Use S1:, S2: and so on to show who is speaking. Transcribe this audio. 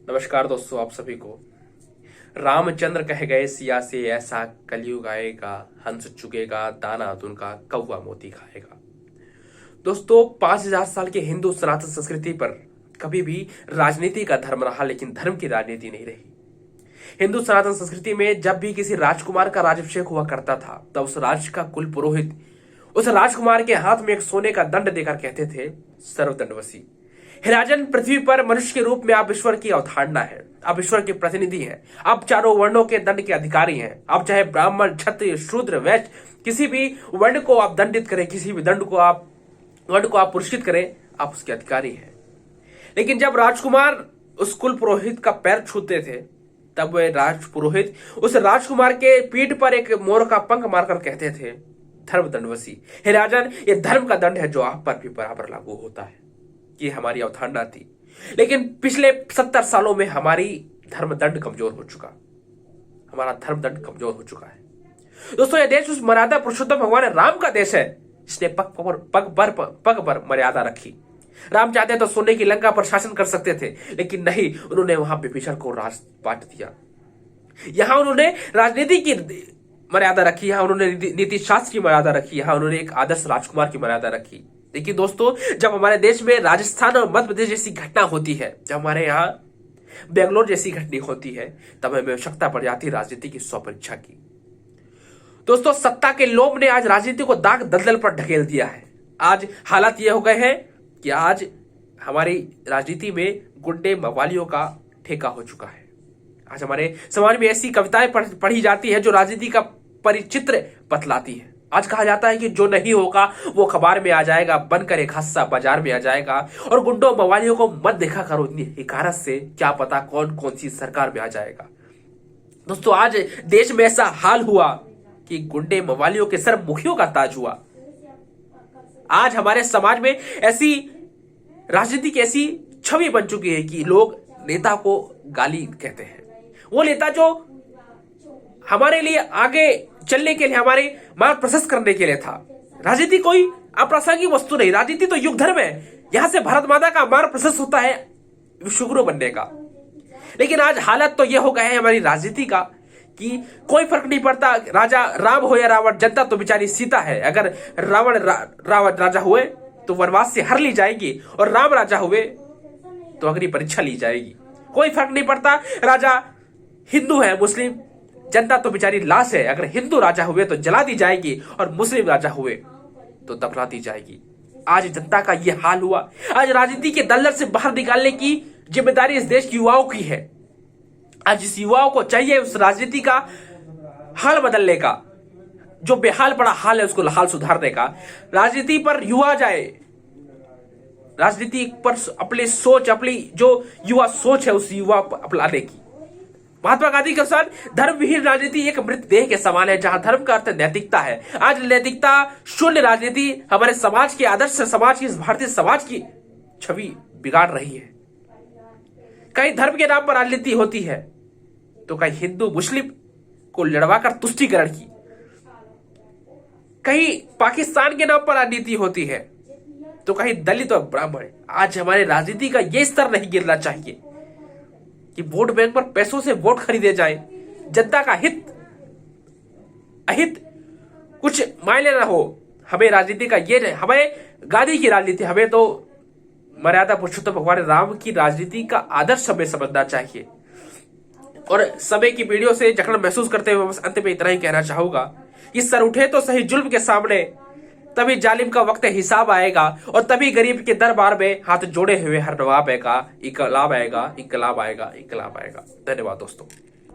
S1: नमस्कार दोस्तों, आप सभी को। रामचंद्र कह गए सिया से ऐसा कलयुग आएगा, हंस चुकेगा दाना तुनका कौवा मोती खाएगा। दोस्तों, 5000 साल के हिंदू सनातन संस्कृति पर कभी भी राजनीति का धर्म रहा, लेकिन धर्म की राजनीति नहीं रही। हिंदू सनातन संस्कृति में जब भी किसी राजकुमार का राज्याभिषेक हुआ करता था, तब उस राज्य का कुल पुरोहित उस राजकुमार के हाथ में एक सोने का दंड देकर कहते थे, सर्वदंडवसी। हे राजन, पृथ्वी पर मनुष्य के रूप में आप ईश्वर की अवधारणा है, आप ईश्वर के प्रतिनिधि हैं, आप चारों वर्णों के दंड के अधिकारी हैं। आप चाहे ब्राह्मण, क्षत्रिय, शूद्र, वैश्य, किसी भी वर्ण को आप दंडित करें, किसी भी वर्ण को आप पुरस्कृत करें, आप उसके अधिकारी हैं। लेकिन जब राजकुमार उस कुल पुरोहित का पैर छूते थे, तब वह राज पुरोहित उस राजकुमार के पीठ पर एक मोर का पंख मारकर कहते थे, धर्म दंडवसी। हे राजन, ये धर्म का दंड है जो आप पर भी बराबर लागू होता है। ये हमारी अवधारणा थी, लेकिन पिछले 70 सालों में हमारी धर्म दंड कमजोर हो चुका, हमारा धर्म दंड कमजोर हो चुका है। दोस्तों, यह देश उस मर्यादा पुरुषोत्तम भगवान राम का देश है, जिसने पग पर मर्यादा रखी। राम चाहते तो सोने की लंका पर शासन कर सकते थे, लेकिन नहीं, उन्होंने वहां विभीषण को राज बांट दिया। यहां उन्होंने राजनीति की मर्यादा रखी, यहां उन्होंने नीति शास्त्र की मर्यादा रखी, यहां उन्होंने एक आदर्श राजकुमार की मर्यादा रखी। देखिए दोस्तों, जब हमारे देश में राजस्थान और मध्य प्रदेश जैसी घटना होती है, जब हमारे यहाँ बेंगलोर जैसी घटना होती है, तब हमें आवश्यकता पड़ जाती है राजनीति की स्वपरीक्षा की। दोस्तों, सत्ता के लोभ ने आज राजनीति को दाग दलदल पर ढकेल दिया है। आज हालात ये हो गए हैं कि आज हमारी राजनीति में गुंडे मवालियों का ठेका हो चुका है। आज हमारे समाज में ऐसी कविताएं पढ़ी जाती है जो राजनीति का परिचित्र बतलाती है। आज कहा जाता है कि जो नहीं होगा वो अखबार में आ जाएगा, बनकर एक हादसा बाजार में आ जाएगा, और गुंडों मवालियों को मत देखा करो इतनी हिकारत से, क्या पता कौन कौन सी सरकार में आ जाएगा। दोस्तों, आज देश में ऐसा हाल हुआ कि गुंडे मवालियों के सर मुखियों का ताज हुआ। आज हमारे समाज में ऐसी राजनीति की ऐसी छवि बन चुकी है कि लोग नेता को गाली कहते हैं। वो नेता जो हमारे लिए आगे चलने के लिए, हमारे मार्ग प्रशस्त करने के लिए था। राजनीति कोई अप्रासंगिक वस्तु नहीं, राजनीति तो युग धर्म है। यहां से भारत माता का मार्ग प्रशस्त होता है विश्वगुरु बनने का। लेकिन आज हालत तो यह हो गया है हमारी राजनीति का कि कोई फर्क नहीं पड़ता, राजा राम हो या रावण, जनता तो बेचारी सीता है। अगर रावण राजा हुए तो वनवास से हर ली जाएगी, और राम राजा हुए तो अग्नि परीक्षा ली जाएगी। कोई फर्क नहीं पड़ता, राजा हिंदू है मुस्लिम, जनता तो बेचारी लाश है। अगर हिंदू राजा हुए तो जला दी जाएगी, और मुस्लिम राजा हुए तो दफना दी जाएगी। आज जनता का यह हाल हुआ। आज राजनीति के दलदल से बाहर निकालने की जिम्मेदारी इस देश के युवाओं की है। आज इस युवाओं को चाहिए उस राजनीति का हाल बदलने का, जो बेहाल पड़ा हाल है उसको हाल सुधारने का। राजनीति पर युवा जाए, राजनीति पर अपनी सोच, अपनी जो युवा सोच है उस युवा पर अपनाने की। महात्मा गांधी के अनुसार धर्म विहीन राजनीति एक मृत देह के समान है, जहां धर्म का अर्थ नैतिकता है। आज नैतिकता शून्य राजनीति हमारे समाज के आदर्श समाज की, भारतीय समाज की छवि बिगाड़ रही है। कहीं धर्म के नाम पर राजनीति होती है, तो कहीं हिंदू मुस्लिम को लड़वाकर तुष्टीकरण की, कहीं पाकिस्तान के नाम पर राजनीति होती है, तो कहीं दलित और ब्राह्मण। आज हमारे राजनीति का यह स्तर नहीं गिरना चाहिए कि वोट बैंक पर पैसों से वोट खरीदे जाए, जनता का हित अहित कुछ मायने ना हो। हमें राजनीति का ये नहीं, हमें गांधी की राजनीति, हमें तो मर्यादा पुरुषोत्तम भगवान राम की राजनीति का आदर्श हमें समझना चाहिए। और समय की पीढ़ियों से जकड़न महसूस करते हुए बस अंत में इतना ही कहना चाहूंगा कि सर उठे तो सही जुल्म के सामने, तभी जालिम का वक्त हिसाब आएगा, और तभी गरीब के दरबार में हाथ जोड़े हुए हर नवाब आएगा, इकलाब आएगा, इकलाब आएगा, इकलाब आएगा। धन्यवाद दोस्तों।